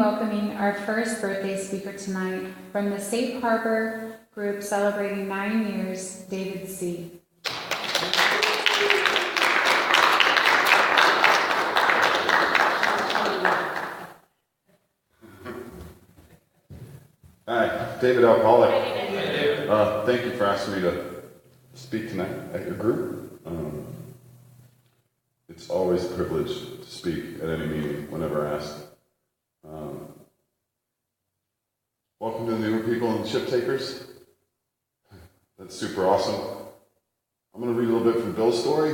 welcoming our first birthday speaker tonight from the Safe Harbor group celebrating 9 years, David C. Hi, David Alcoholic. Thank you for asking me to speak tonight at your group. It's always a privilege to speak at any meeting whenever asked. Welcome to the newer people and ship takers. That's super awesome. I'm going to read a little bit from Bill's story.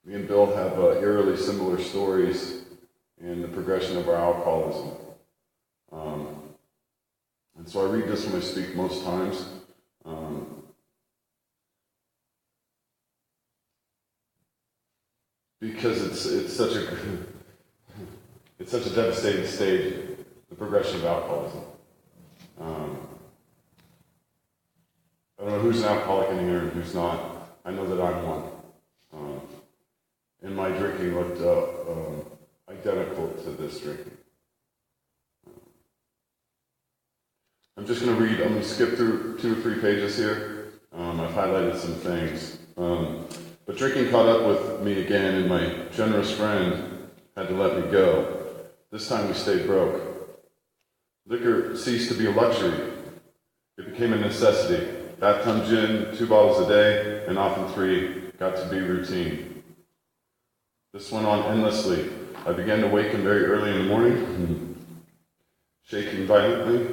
Me and Bill have eerily similar stories in the progression of our alcoholism. And so I read this when I speak most times. Because it's such a devastating stage, the progression of alcoholism. I don't know who's an alcoholic in here and who's not. I know that I'm one. And my drinking looked identical to this drinking. I'm just going to skip through 2 or 3 pages here. I've highlighted some things. But drinking caught up with me again, and my generous friend had to let me go. This time we stayed broke. Liquor ceased to be a luxury. It became a necessity. Bathtub gin, 2 bottles a day, and often 3, got to be routine. This went on endlessly. I began to waken very early in the morning, shaking violently.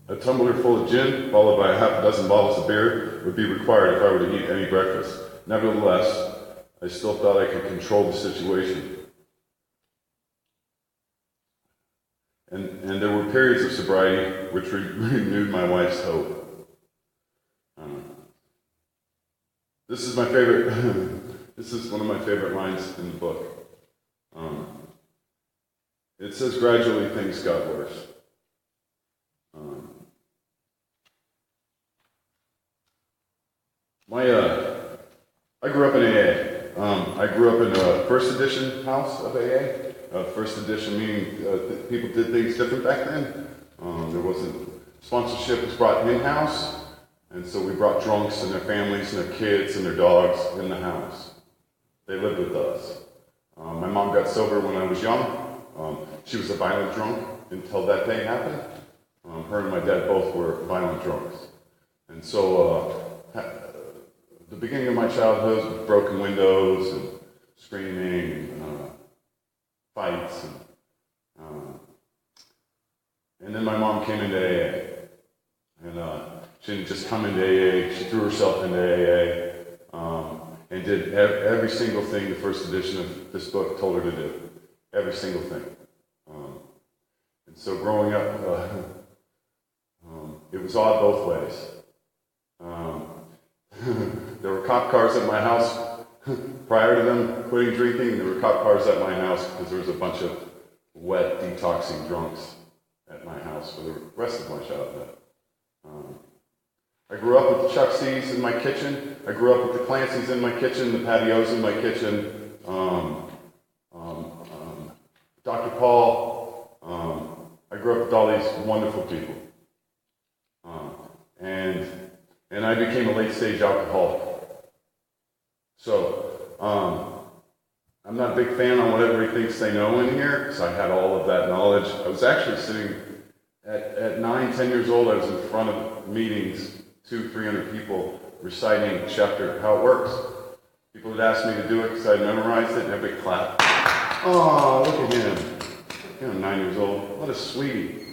A tumbler full of gin, followed by a half a dozen bottles of beer, would be required if I were to eat any breakfast. Nevertheless, I still thought I could control the situation. And there were periods of sobriety which renewed my wife's hope. This is my favorite. This is one of my favorite lines in the book. It says, "Gradually things got worse." I grew up in AA. I grew up in a first edition house of AA. First edition meaning people did things different back then. There wasn't, sponsorship was brought in-house, and so we brought drunks and their families and their kids and their dogs in the house. They lived with us. My mom got sober when I was young. She was a violent drunk until that day happened. Her and my dad both were violent drunks. And so the beginning of my childhood was broken windows and screaming and fights. And then my mom came into AA. And she didn't just come into AA, she threw herself into AA and did every single thing the first edition of this book told her to do. Every single thing. And so growing up, it was odd both ways. There were cop cars at my house prior to them quitting drinking, and there were cop cars at my house because there was a bunch of wet, detoxing drunks at my house for the rest of my childhood. I grew up with the Chuck C's in my kitchen. I grew up with the Clancy's in my kitchen, the Patios in my kitchen, Dr. Paul. I grew up with all these wonderful people. And I became a late-stage alcoholic. So, I'm not a big fan on what everybody thinks they know in here, because I had all of that knowledge. I was actually sitting at 9, 10 years old, I was in front of meetings, 200-300 people, reciting chapter, how it works. People would ask me to do it because I'd memorized it, and everybody clapped. Oh, look at him. You know, 9 years old. What a sweetie.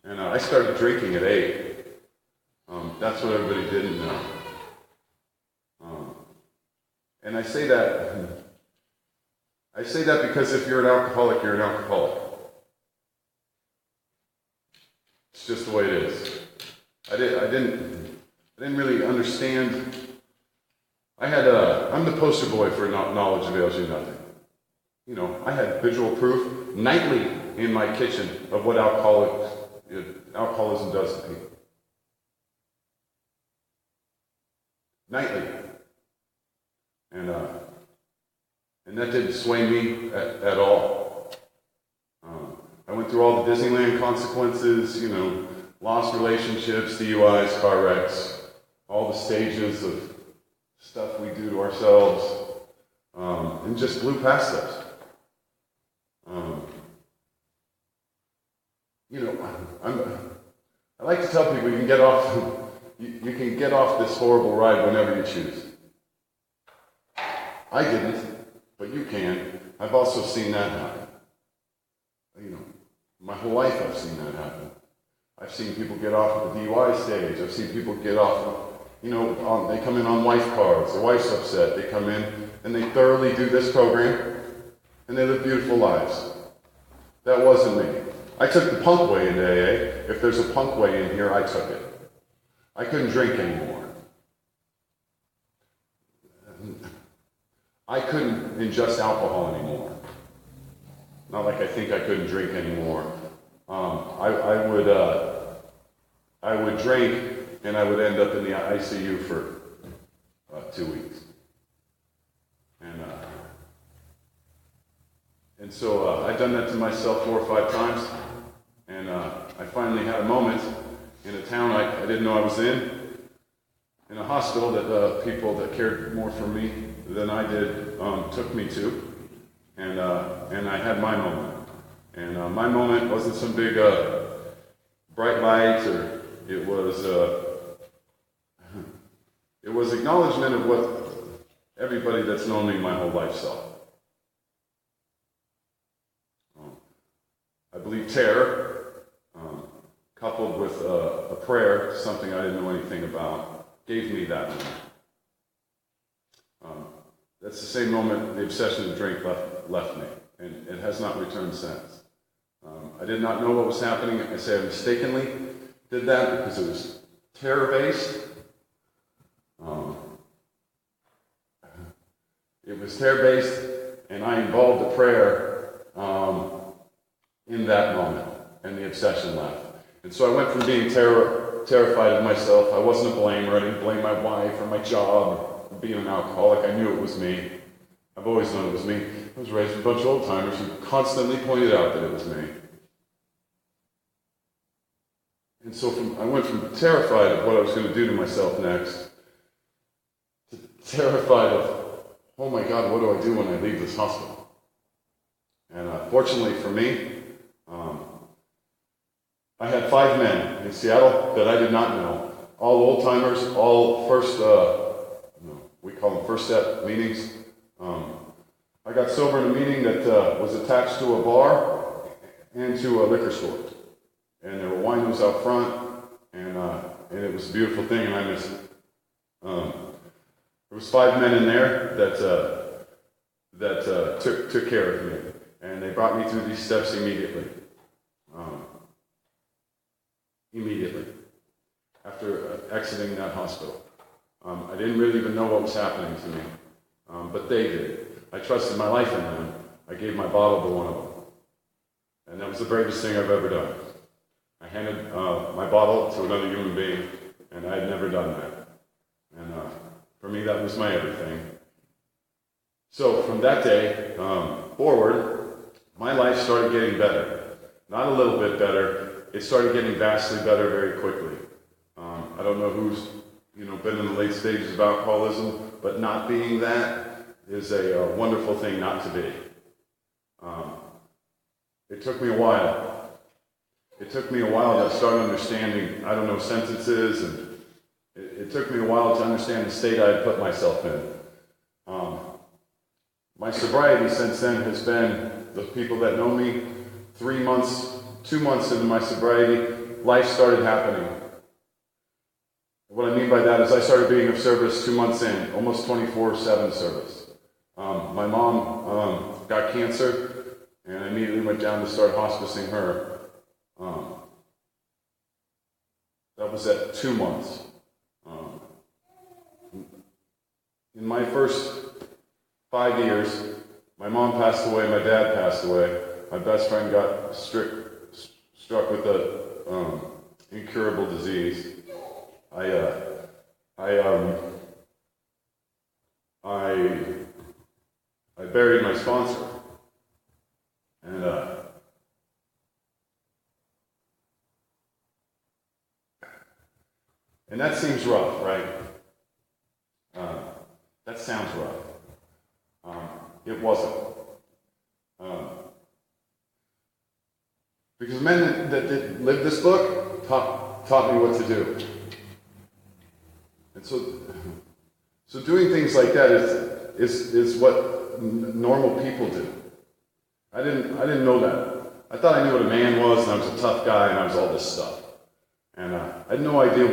And I started drinking at 8. That's what everybody didn't know. And I say that because if you're an alcoholic, you're an alcoholic. It's just the way it is. I didn't really understand. I'm the poster boy for knowledge avails you nothing. You know, I had visual proof nightly in my kitchen of what alcoholism does to people. Nightly. And that didn't sway me at all. I went through all the Disneyland consequences, lost relationships, DUIs, car wrecks, all the stages of stuff we do to ourselves, and just blew past those. I like to tell people you can get off, you can get off this horrible ride whenever you choose. I didn't, but you can. I've also seen that happen. My whole life I've seen that happen. I've seen people get off at the DUI stage. I've seen people get off, they come in on wife cards. Their wife's upset. They come in and they thoroughly do this program and they live beautiful lives. That wasn't me. I took the punk way into AA. If there's a punk way in here, I took it. I couldn't drink anymore. I couldn't ingest alcohol anymore. Not like I think I couldn't drink anymore. I would drink and I would end up in the ICU for 2 weeks. And so I'd done that to myself 4 or 5 times, and I finally had a moment in a town I didn't know I was in a hospital that people that cared more for me than I did took me to, and I had my moment. And my moment wasn't some big bright light, or it was acknowledgement of what everybody that's known me my whole life saw. I believe terror, coupled with a prayer, something I didn't know anything about, gave me that moment. That's the same moment the obsession to drink left me, and it has not returned since. I did not know what was happening. I say I mistakenly did that because it was terror-based. It was terror-based, and I involved a prayer in that moment, and the obsession left. And so I went from being terrified of myself. I wasn't a blamer. I didn't blame my wife or my job or being an alcoholic. I knew it was me. I've always known it was me. I was raised with a bunch of old-timers who constantly pointed out that it was me. And so I went from terrified of what I was going to do to myself next to terrified of, oh my God, what do I do when I leave this hospital? And fortunately for me, I had 5 men in Seattle that I did not know. All old-timers, all we call them first step meetings. I got sober in a meeting that was attached to a bar and to a liquor store. And there were winos out front, and it was a beautiful thing, and I missed it. There was 5 men in there that took care of me, and they brought me through these steps immediately. Immediately after exiting that hospital. I didn't really even know what was happening to me, but they did. I trusted my life in them. I gave my bottle to one of them, and that was the bravest thing I've ever done. I handed my bottle to another human being, and I had never done that. And for me, that was my everything. So from that day forward, my life started getting better. Not a little bit better. It started getting vastly better very quickly. I don't know who's been in the late stages of alcoholism, but not being that is a wonderful thing not to be. It took me a while. It took me a while to start understanding, sentences, and it took me a while to understand the state I had put myself in. My sobriety since then has been, the people that know me, 2 months into my sobriety, life started happening. What I mean by that is I started being of service 2 months in, almost 24/7 service. My mom got cancer, and I immediately went down to start hospicing her. That was at 2 months. In my first 5 years, my mom passed away, my dad passed away, my best friend got struck with an incurable disease. I I buried my sponsor. And that seems rough, right? That sounds rough. It wasn't. Because the men that lived this book taught me what to do. And so doing things like that is what normal people do. I didn't know that. I thought I knew what a man was, and I was a tough guy, and I was all this stuff. And I had no idea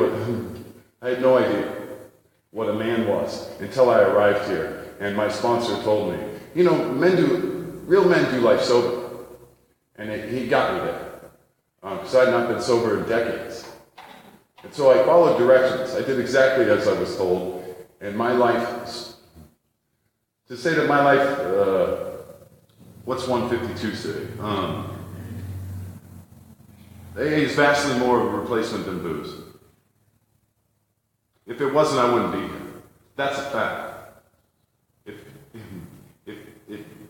what a man was until I arrived here. And my sponsor told me, real men do life sober. And he got me there. Because I had not been sober in decades. And so I followed directions. I did exactly as I was told. And my life, to say that my life, what's 152 say? AA is vastly more of a replacement than booze. If it wasn't, I wouldn't be here. That's a fact.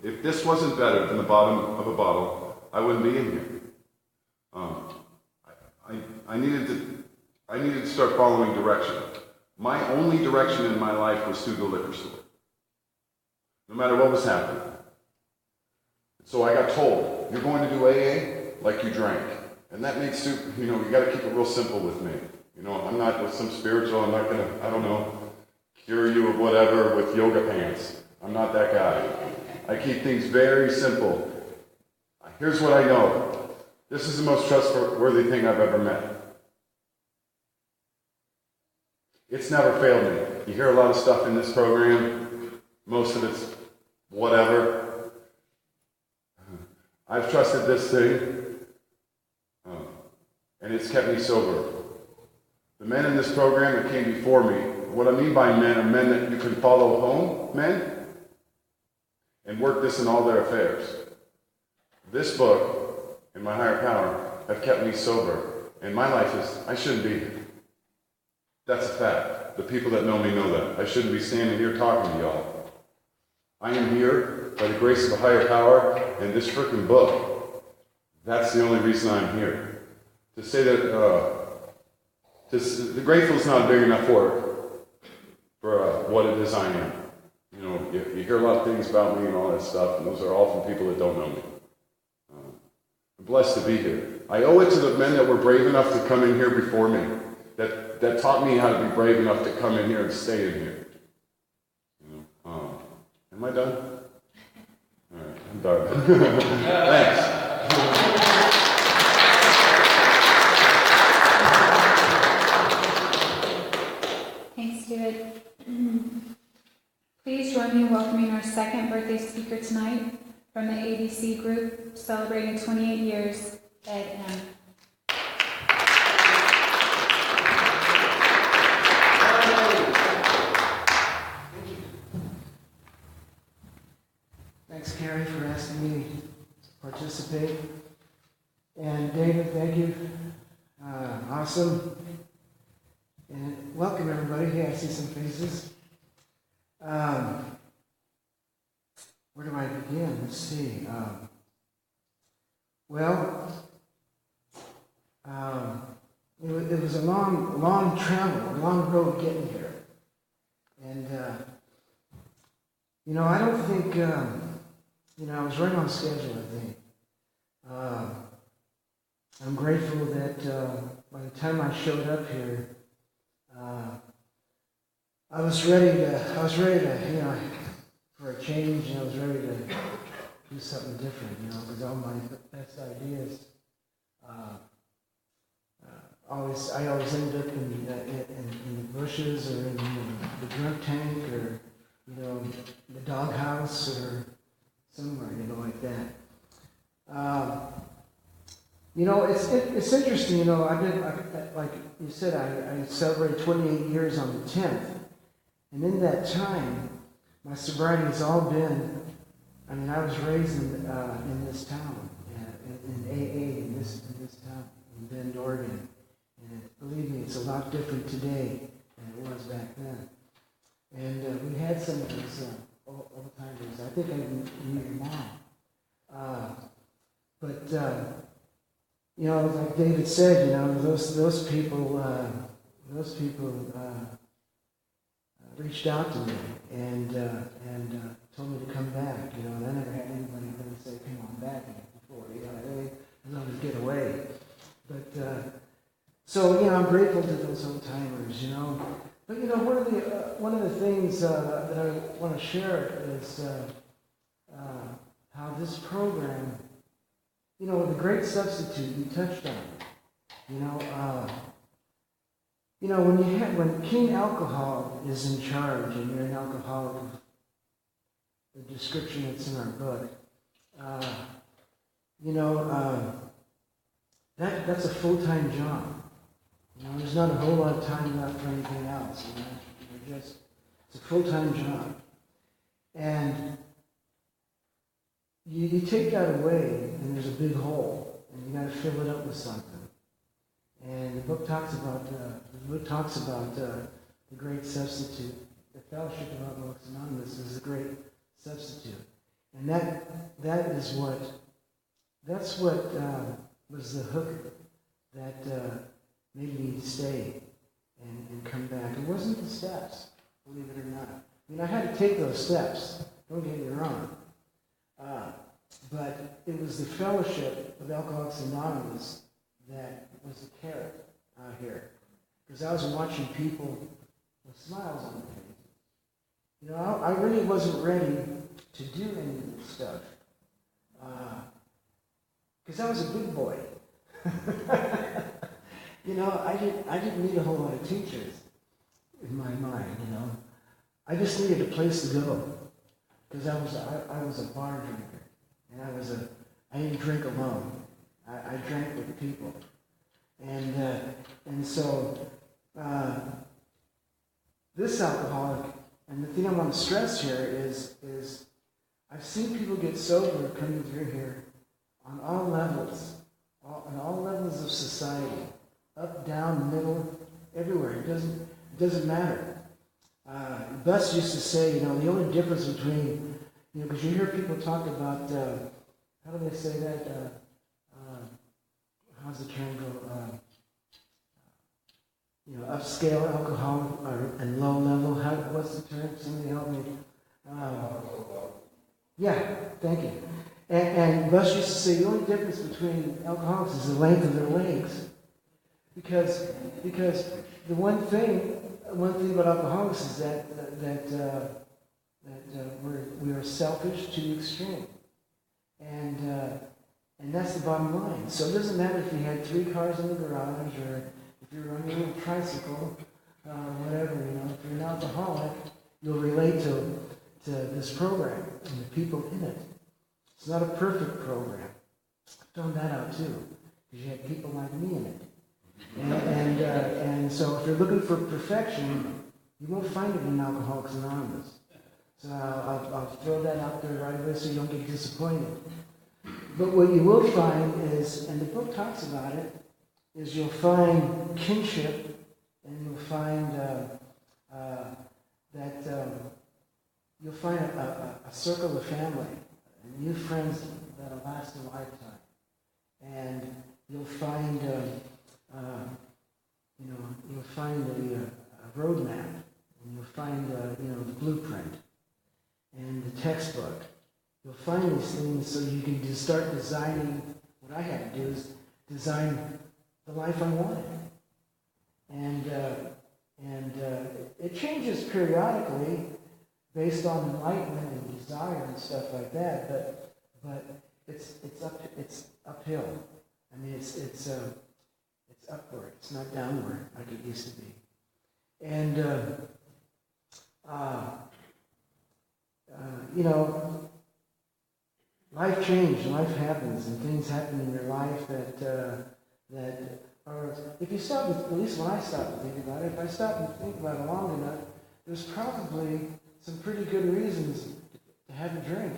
If this wasn't better than the bottom of a bottle, I wouldn't be in here. I needed to start following direction. My only direction in my life was through the liquor store. No matter what was happening. So I got told, you're going to do AA like you drank. And that makes you got to keep it real simple with me. I'm not with some spiritual, I'm not going to, cure you of whatever with yoga pants. I'm not that guy. I keep things very simple. Here's what I know. This is the most trustworthy thing I've ever met. It's never failed me. You hear a lot of stuff in this program. Most of it's whatever. I've trusted this thing. And it's kept me sober. The men in this program that came before me, what I mean by men are men that you can follow home, men, and work this in all their affairs. This book and my higher power have kept me sober, and my life I shouldn't be here. That's a fact. The people that know me know that. I shouldn't be standing here talking to y'all. I am here by the grace of a higher power and this frickin' book. That's the only reason I'm here. To say that the grateful is not big enough for what it is I am. You hear a lot of things about me and all that stuff, and those are all from people that don't know me. I'm blessed to be here. I owe it to the men that were brave enough to come in here before me, that taught me how to be brave enough to come in here and stay in here. Am I done? All right, I'm done. Thanks. Thanks, David. Please join me in welcoming our second birthday speaker tonight from the ABC group, celebrating 28 years, Ed M. Thanks, Carrie, for asking me to participate. And David, thank you. Awesome. And welcome, everybody. Hey, I see some faces. Where do I begin? Let's see. It was a long travel, a long road getting here. And, I don't think, I was right on schedule, I think. I'm grateful that by the time I showed up here, I was ready to, for a change, and I was ready to do something different, because all my best ideas, I always end up in the bushes or in the drunk tank or, the doghouse or somewhere, like that. It's interesting, I've been, like you said, I celebrated 28 years on the 10th. And in that time, my sobriety has all been, I was raised in this town, in AA in this town, in Bend, Oregon. And believe me, it's a lot different today than it was back then. And we had some of these old-time remembers. I think I knew your mom. But you know, like David said, you know, those people reached out to me and told me to come back. You know, and I never had anybody really say, "Come on back" before. You know, I always get away. But so you know, I'm grateful to those old timers. You know, but you know, one of the things that I want to share is how this program, you know, the great substitute you touched on. You know, when King Alcohol is in charge and you're an alcoholic, the description that's in our book, you know, that's a full-time job. You know, there's not a whole lot of time left for anything else. You know, it's a full-time job, and you take that away, and there's a big hole, and you got to fill it up with something. And the book talks about the great substitute. The Fellowship of Alcoholics Anonymous is a great substitute, and that's what was the hook that made me stay and come back. It wasn't the steps, believe it or not. I mean, I had to take those steps. Don't get me wrong. But it was the Fellowship of Alcoholics Anonymous that was the carrot out here. Because I was watching people with smiles on their faces. You know, I really wasn't ready to do any of this stuff. Because I was a big boy. You know, I didn't need a whole lot of teachers in my mind, you know. I just needed a place to go. Because I was a bar drinker. And I didn't drink alone. I drank with people. And so this alcoholic, and the thing I want to stress here is I've seen people get sober coming through here on all levels, on all levels of society, up, down, middle, everywhere. It doesn't matter. Bus used to say, you know, the only difference between, you know, because you hear people talk about, how do they say that? How's the term go? You know, upscale alcohol and low level. What's the term? Somebody help me. Yeah, thank you. And Bush used to say the only difference between alcoholics is the length of their legs. Because the one thing about alcoholics is that we are selfish to the extreme, and that's the bottom line. So it doesn't matter if you had 3 cars in the garage or if you're on your little tricycle, whatever. You know, if you're an alcoholic, you'll relate to this program and the people in it. It's not a perfect program. I found that out too, because you had people like me in it. And so if you're looking for perfection, you won't find it in Alcoholics Anonymous. So I'll throw that out there right away so you don't get disappointed. But what you will find is, and the book talks about it, is you'll find kinship, and you'll find you'll find a circle of family, new friends that'll last a lifetime, and you'll find you'll find a roadmap, and you'll find the blueprint and the textbook. You'll find these things so you can just start designing. What I had to do is design the life I wanted, and it changes periodically based on enlightenment and desire and stuff like that. But it's uphill. I mean, it's upward. It's not downward like it used to be. And life changes, life happens, and things happen in your life that are. If you stop, at least when I stop and think about it, if I stop and think about it long enough, there's probably some pretty good reasons to have a drink.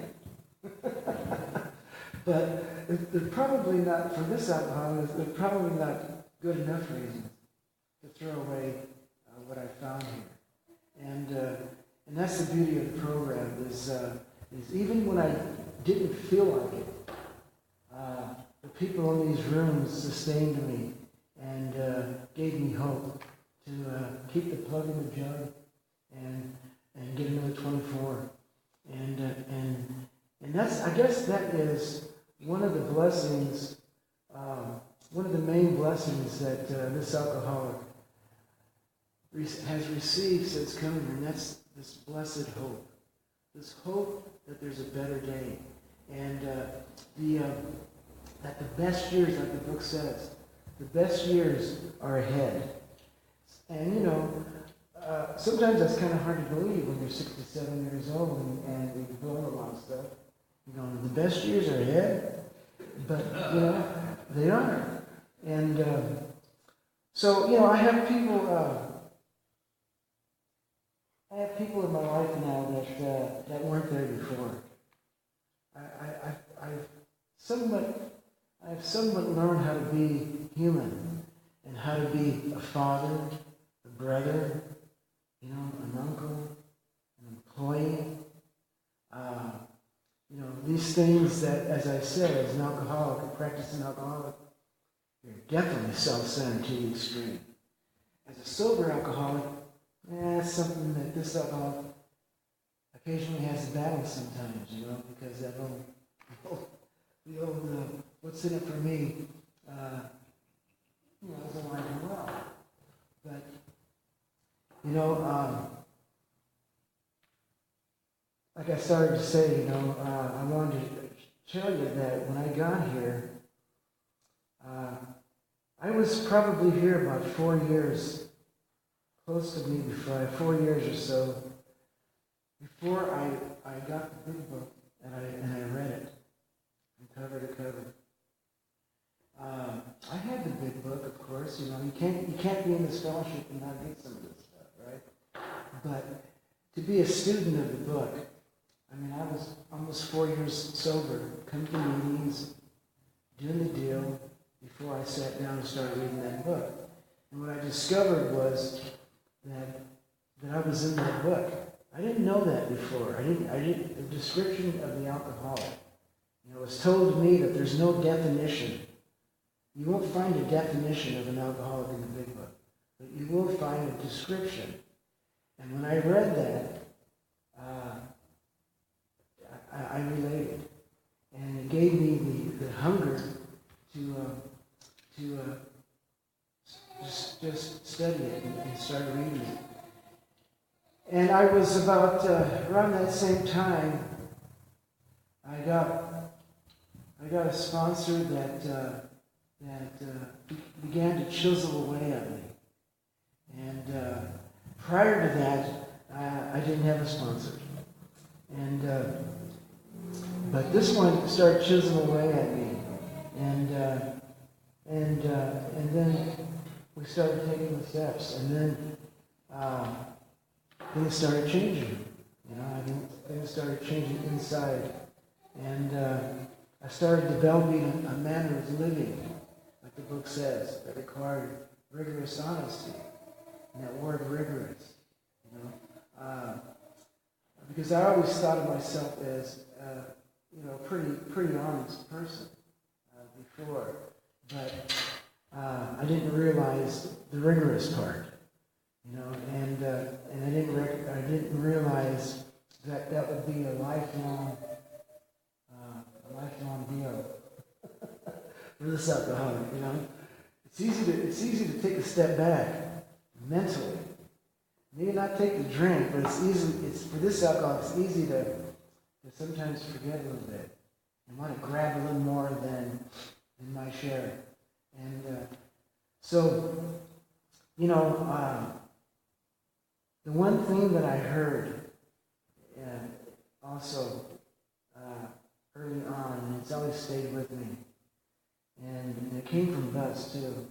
But they're probably not, for this alcohol, they're probably not good enough reasons to throw away what I found here. And that's the beauty of the program, is is even when I didn't feel like it, the people in these rooms sustained me and gave me hope to keep the plug in the jug and get another 24. And that's, I guess that is one of the blessings, one of the main blessings that this alcoholic has received since coming here, and that's this blessed hope. This hope that there's a better day. And that the best years, like the book says, the best years are ahead. And you know, sometimes that's kind of hard to believe when you're 67 years old and you've blown a lot of stuff. You know, the best years are ahead, but you know, they are. And so, you know, I have people in my life now that weren't there before. I've somewhat learned how to be human and how to be a father, a brother, you know, an uncle, an employee. You know, these things that, as I said, as an alcoholic, a practicing alcoholic, you're definitely self-centered to the extreme. As a sober alcoholic, it's something that this alcoholic occasionally has to battle sometimes, you know, because that the old what's in it for me, you know, doesn't line him well. But, you know, like I started to say, you know, I wanted to tell you that when I got here, I was probably here about 4 years, close to maybe 4 years or so, before I got the big book and I read it from cover to cover. I had the big book, of course. You know, you can't be in this fellowship and not get some of this stuff, right? But to be a student of the book, I mean, I was almost 4 years sober, coming to meetings, doing the deal before I sat down and started reading that book. And what I discovered was that I was in that book. I didn't know that before. The description of the alcoholic. You know, it was told to me that there's no definition. You won't find a definition of an alcoholic in the big book, but you will find a description. And when I read that, I related, and it gave me the hunger to just study it and start reading it. And I was about around that same time, I got a sponsor that began to chisel away at me. And prior to that, I didn't have a sponsor. And but this one started chiseling away at me, and then we started taking the steps, and then things started changing. You know, things started changing inside, and I started developing a manner of living, like the book says, that required rigorous honesty. And that word rigorous, you know, because I always thought of myself as, you know, a pretty honest person before, but I didn't realize the rigorous part, you know, and I didn't realize that would be a lifelong deal for this alcoholic, you know. It's easy to take a step back mentally. Maybe not take the drink, but it's for this alcoholic, it's easy to sometimes forget a little bit and want to grab a little more than my share. And so, you know, the one thing that I heard also early on, and it's always stayed with me, and it came from Buzz too.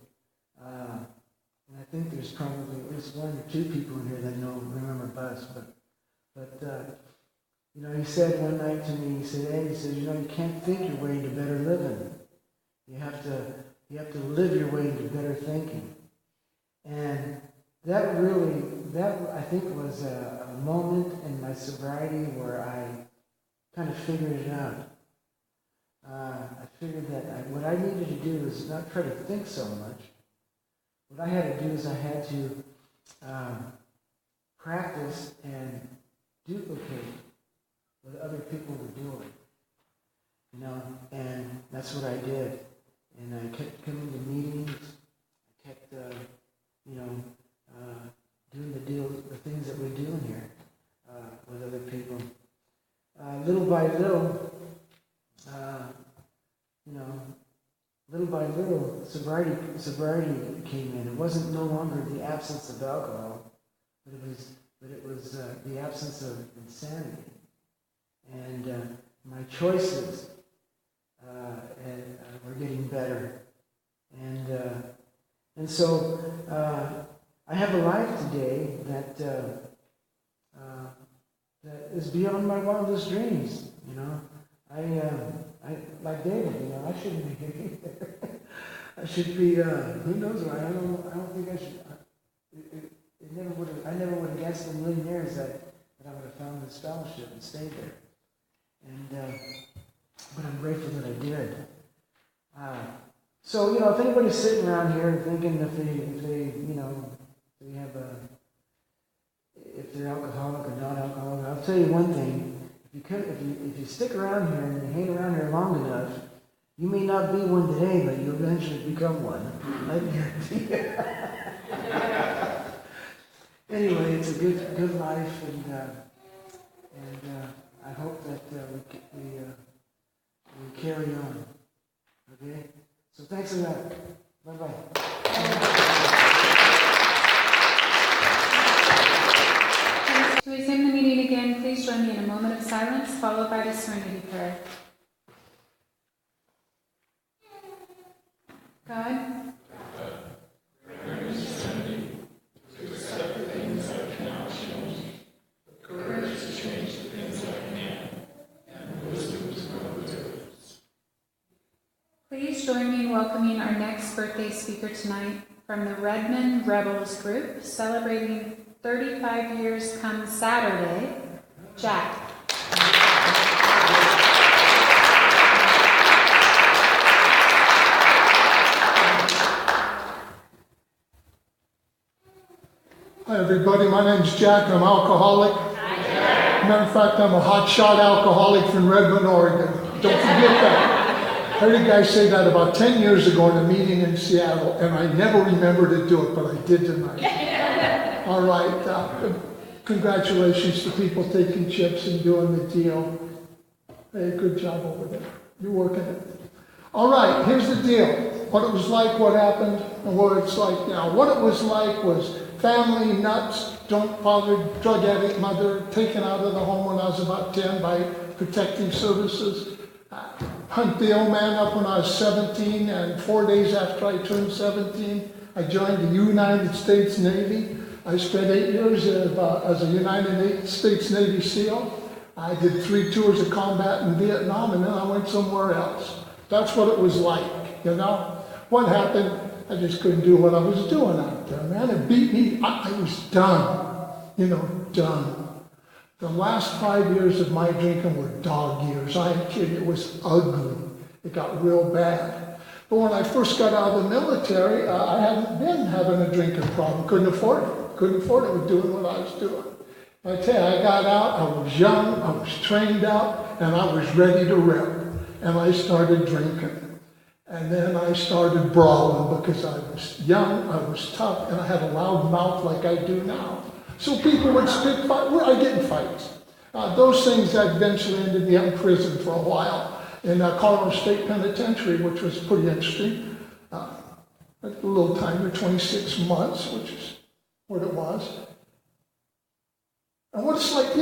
And I think there's probably at least 1 or 2 people in here that remember Buzz, but you know, he said one night to me, he said, you know, you can't think your way into better living. You have to live your way into better thinking. And that I think was a moment in my sobriety where I kind of figured it out. I figured that what I needed to do is not try to think so much. What I had to do is I had to practice and duplicate what other people were doing. You know, and that's what I did. And I kept coming to meetings. I kept, doing the things that we're doing here with other people. Little by little, little by little, sobriety came in. It wasn't no longer the absence of alcohol, but it was the absence of insanity. And my choices were getting better. And so I have a life today that is beyond my wildest dreams. You know, I like David. You know, I shouldn't be here either. I should be. Who knows why? I don't think I should. I never would have guessed in a million years that I would have found this fellowship and stayed there. But I'm grateful that I did. So, if anybody's sitting around here thinking if they're alcoholic or not alcoholic, I'll tell you one thing. If you stick around here and you hang around here long enough, you may not be one today, but you'll eventually become one. I guarantee you. Anyway, it's a good life, and I hope that we carry on. Okay? So thanks a lot. Bye-bye. To resume the meeting again, please join me in a moment of silence, followed by the serenity prayer. God, please join me in welcoming our next birthday speaker tonight from the Redmond Rebels group, celebrating 35 years come Saturday, Jack. Hi everybody, my name's Jack. I'm alcoholic. Hi, Jack. Matter of fact, I'm a hotshot alcoholic from Redmond, Oregon. Don't forget that. I heard a guy say that about 10 years ago in a meeting in Seattle, and I never remember to do it, but I did tonight. All right, congratulations to people taking chips and doing the deal. Hey, good job over there. You're working it. All right, here's the deal. What it was like, what happened, and what it's like now. What it was like was family, nuts, drunk father, drug addict mother, taken out of the home when I was about 10 by protective services. Hunt the old man up when I was 17, and 4 days after I turned 17, I joined the United States Navy. I spent 8 years as a United States Navy SEAL. I did 3 tours of combat in Vietnam, and then I went somewhere else. That's what it was like, you know. What happened? I just couldn't do what I was doing out there, man. It beat me. I was done, done. The last 5 years of my drinking were dog years. I ain't kidding. It was ugly. It got real bad. But when I first got out of the military, I hadn't been having a drinking problem. Couldn't afford it. Couldn't afford it with doing what I was doing. I tell you, I got out, I was young, I was trained out, and I was ready to rip. And I started drinking. And then I started brawling because I was young, I was tough, and I had a loud mouth like I do now. So people would spit fights. I'd get in fights. Those things eventually ended me up in prison for a while in Colorado State Penitentiary, which was pretty interesting. A little time, 26 months, which is what it was. And what it's like,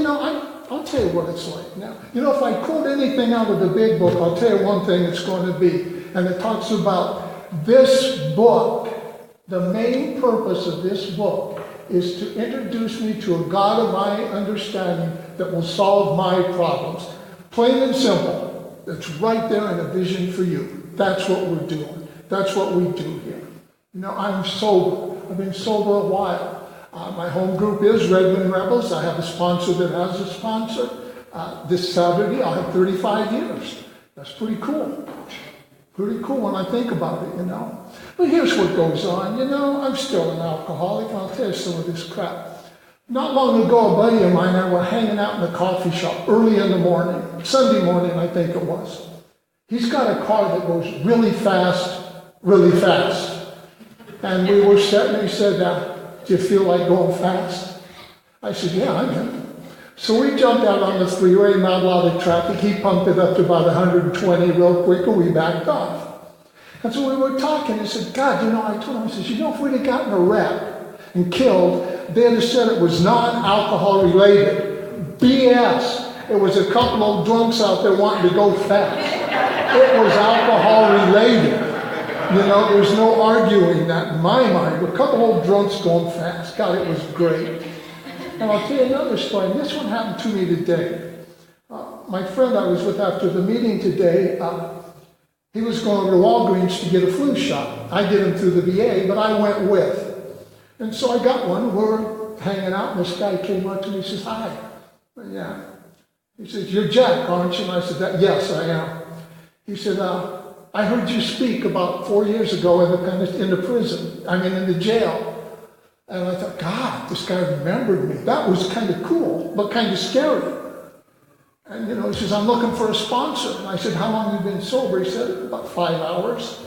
I'll tell you what it's like now. If I quote anything out of the big book, I'll tell you one thing it's going to be. And it talks about this book. The main purpose of this book is to introduce me to a God of my understanding that will solve my problems. Plain and simple. It's right there in a vision for you. That's what we're doing. That's what we do here. I'm sober. I've been sober a while. My home group is Redmond Rebels. I have a sponsor that has a sponsor. This Saturday, I'll have 35 years. That's pretty cool. Pretty cool when I think about it, you know. But here's what goes on, you know. I'm still an alcoholic, and I'll tell you some of this crap. Not long ago, a buddy of mine and I were hanging out in the coffee shop early in the morning, Sunday morning, I think it was. He's got a car that goes really fast, really fast. And we were sitting, and he said, do you feel like going fast? I said, yeah, I'm in. So we jumped out on the freeway, not a lot of traffic. He pumped it up to about 120 real quick, and we backed off. And so we were talking, and he said, God, you know, I told him, I said, you know, if we'd have gotten a wreck and killed, they'd have said it was non-alcohol related. BS. It was a couple of drunks out there wanting to go fast. It was alcohol related. You know, there's no arguing that in my mind. A couple of drunks going fast. God, it was great. And I'll tell you another story. And this one happened to me today. My friend I was with after the meeting today, he was going to Walgreens to get a flu shot. I did him through the VA, but I went with. And so I got one. We're hanging out, and this guy came up to me and says, hi. Yeah. He says, you're Jack, aren't you? And I said, yes, I am. He said, I heard you speak about 4 years ago in the prison, in the jail. And I thought, God, this guy remembered me. That was kind of cool, but kind of scary. And, you know, he says, I'm looking for a sponsor. And I said, how long have you been sober? He said, about 5 hours.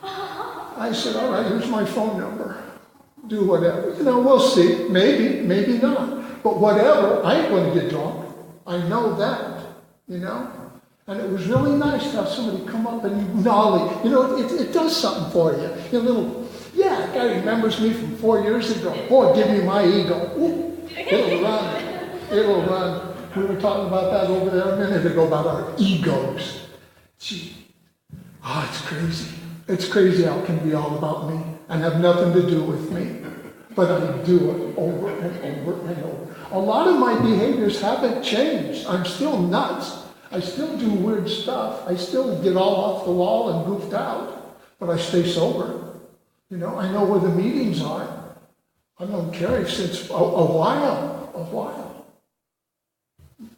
I said, all right, here's my phone number. Do whatever. You know, we'll see. Maybe, maybe not. But whatever, I ain't going to get drunk. I know that, you know. And it was really nice to have somebody come up and acknowledge. You know, it does something for you. You know, that guy remembers me from 4 years ago. Boy, give me my ego. Ooh, it'll run. It'll run. We were talking about that over there a minute ago, about our egos. Gee, it's crazy. It's crazy how it can be all about me and have nothing to do with me. But I do it over and over and over. A lot of my behaviors haven't changed. I'm still nuts. I still do weird stuff. I still get all off the wall and goofed out. But I stay sober. You know, I know where the meetings are. I've known Carrie since a while.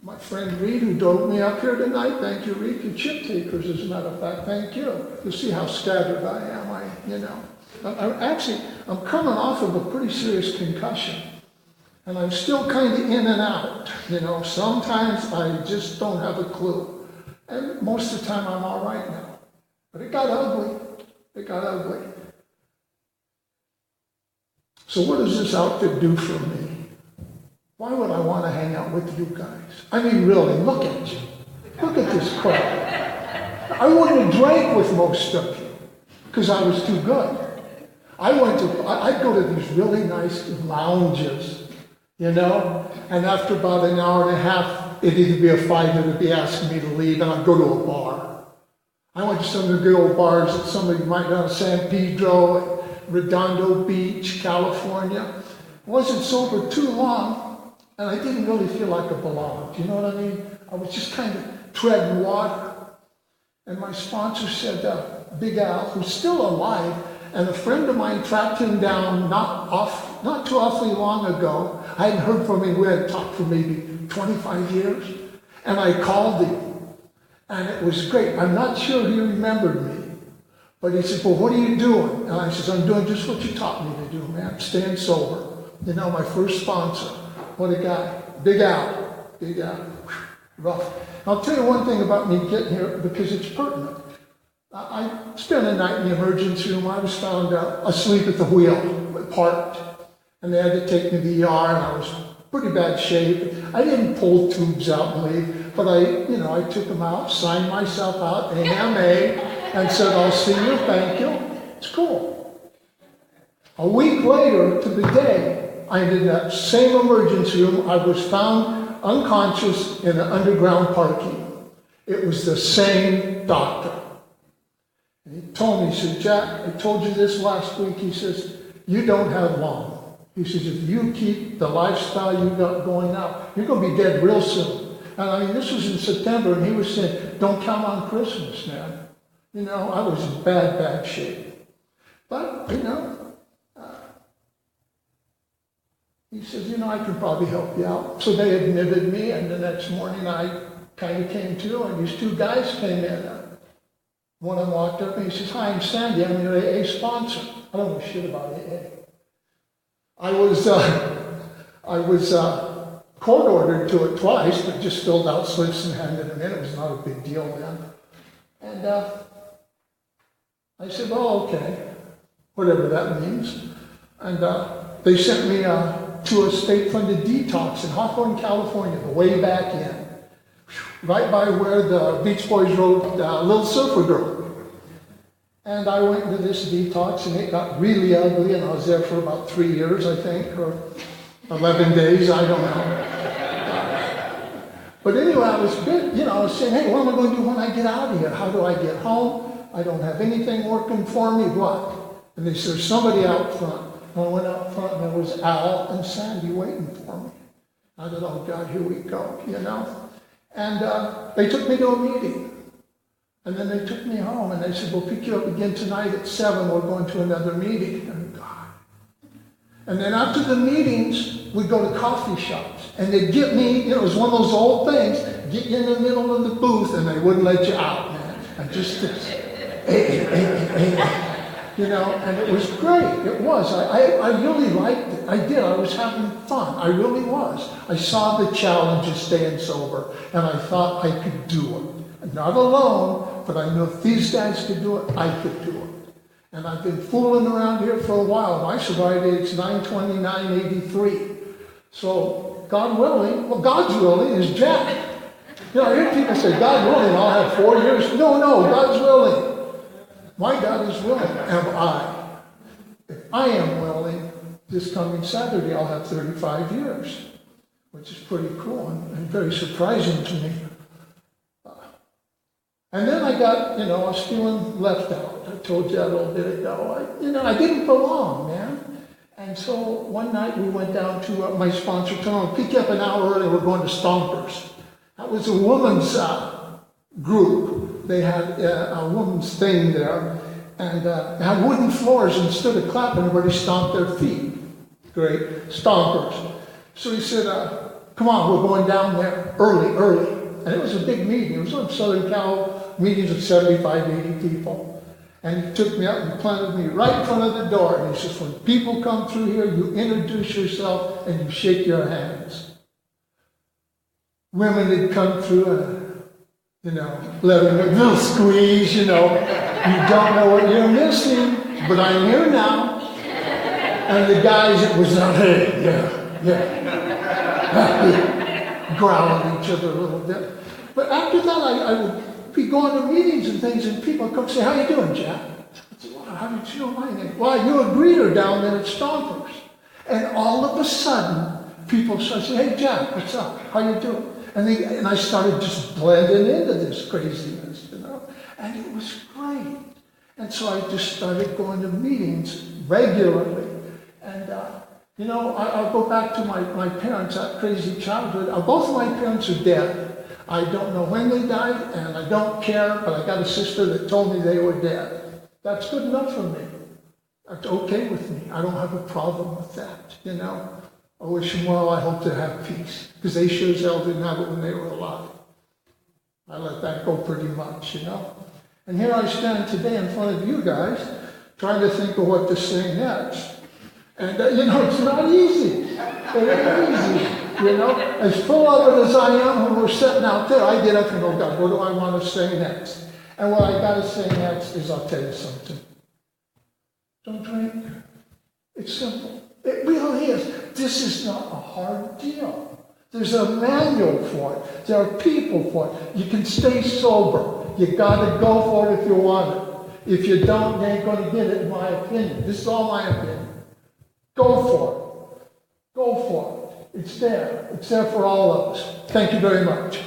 My friend Reed, who drove me up here tonight, thank you, Reed, you chip takers, as a matter of fact, thank you. You see how scattered I am, I'm coming off of a pretty serious concussion. And I'm still kind of in and out, you know. Sometimes I just don't have a clue. And most of the time I'm all right now. But it got ugly. It got ugly. So what does this outfit do for me? Why would I want to hang out with you guys? I mean, really, look at you. Look at this crowd. I wouldn't have drank with most of you because I was too good. I'd go to these really nice lounges, you know, and after about an hour and a half, it'd either be a fight or it'd be asking me to leave, and I'd go to a bar. I went to some of the good old bars that somebody might know, San Pedro, Redondo Beach, California. I wasn't sober too long. And I didn't really feel like I belonged. You know what I mean? I was just kind of treading water. And my sponsor said, Big Al, who's still alive, and a friend of mine tracked him down not too awfully long ago. I hadn't heard from him. We hadn't talked for maybe 25 years. And I called him. And it was great. I'm not sure he remembered me. But he said, well, what are you doing? And I said, I'm doing just what you taught me to do, man. Staying sober. You know, my first sponsor. What a guy. Big Al. Big Al. Rough. I'll tell you one thing about me getting here because it's pertinent. I spent a night in the emergency room. I was found asleep at the wheel, parked. And they had to take me to the ER, and I was in pretty bad shape. I didn't pull tubes out and leave, but I took them out, signed myself out, AMA, and said, I'll see you, thank you. It's cool. A week later to the day, I did that same emergency room. I was found unconscious in an underground parking. It was the same doctor. And he told me, he said, Jack, I told you this last week. He says, you don't have long. He says, if you keep the lifestyle you got going now, you're going to be dead real soon. And this was in September, and he was saying, don't count on Christmas, man. You know, I was in bad shape. But, He says, I can probably help you out. So they admitted me, and the next morning I kind of came to, and these two guys came in. One of them walked up and he says, "Hi, I'm Sandy. I'm your AA sponsor." I don't know shit about AA. I was court ordered to it twice, but just filled out slips and handed them in. It was not a big deal then. And I said, "Oh, okay," whatever that means. And they sent me to a state-funded detox in Hawthorne, California, the way back in, right by where the Beach Boys wrote Little Surfer Girl. And I went into this detox, and it got really ugly, and I was there for about 3 years, I think, or 11 days, I don't know. But anyway, I was good, I was saying, "Hey, what am I going to do when I get out of here? How do I get home? I don't have anything working for me, what?" And they said, "There's somebody out front." And I went out front, and there was Al and Sandy waiting for me. I thought, "Oh, God, here we go," And they took me to a meeting. And then they took me home, and they said, "We'll pick you up again tonight at 7. We're going to another meeting." And God. And then after the meetings, we'd go to coffee shops. And they'd get me, it was one of those old things, get you in the middle of the booth, and they wouldn't let you out, man. And just, and it was great. It was. I really liked it. I did. I was having fun. I really was. I saw the challenge of staying sober, and I thought I could do it. Not alone, but I knew if these guys could do it, I could do it. And I've been fooling around here for a while. My sobriety age is 9/29/83. So, God willing, well, God's willing is Jack. I hear people say, "God willing, I'll have 4 years." No, God's willing. My God is willing, am I. If I am willing, this coming Saturday, I'll have 35 years, which is pretty cool and very surprising to me. And then I got, I was feeling left out. I told you a little bit ago. I didn't belong, man. And so one night we went down to my sponsor told me, "Pick you up an hour early, we're going to Stompers." That was a woman's group. They had a woman's thing there. And they had wooden floors, and instead of clapping, everybody stomped their feet. Great. Stompers. So he said, "Come on, we're going down there early. And it was a big meeting. It was on Southern Cal meetings of 75, 80 people. And he took me up and planted me right in front of the door. And he says, "When people come through here, you introduce yourself and you shake your hands." Women had come through and, let them a little squeeze, You don't know what you're missing, but I'm here now. And the guys, it was not, "Hey, yeah. Growling at each other a little bit. But after that, I would be going to meetings and things, and people would come say, "How you doing, Jack?" I said, "Wow, how did you know my name?" "Well, you're a greeter down there at Stompers." And all of a sudden, people started saying, "Hey, Jack, what's up? How you doing?" And I started just blending into this craziness, And it was great. And so I just started going to meetings regularly. And, I'll go back to my parents, that crazy childhood. Both of my parents are dead. I don't know when they died, and I don't care, but I got a sister that told me they were dead. That's good enough for me. That's okay with me. I don't have a problem with that, I wish them well. I hope they have peace, because they sure as hell didn't have it when they were alive. I let that go pretty much, And here I stand today in front of you guys, trying to think of what to say next. And, it's not easy. It ain't easy, As full of it as I am when we're sitting out there, I get up and go, "God, what do I want to say next?" And what I got to say next is, I'll tell you something. Don't drink. It's simple. It really is. This is not a hard deal. There's a manual for it. There are people for it. You can stay sober. You got to go for it if you want it. If you don't, you ain't going to get it, in my opinion. This is all my opinion. Go for it. Go for it. It's there. It's there for all of us. Thank you very much.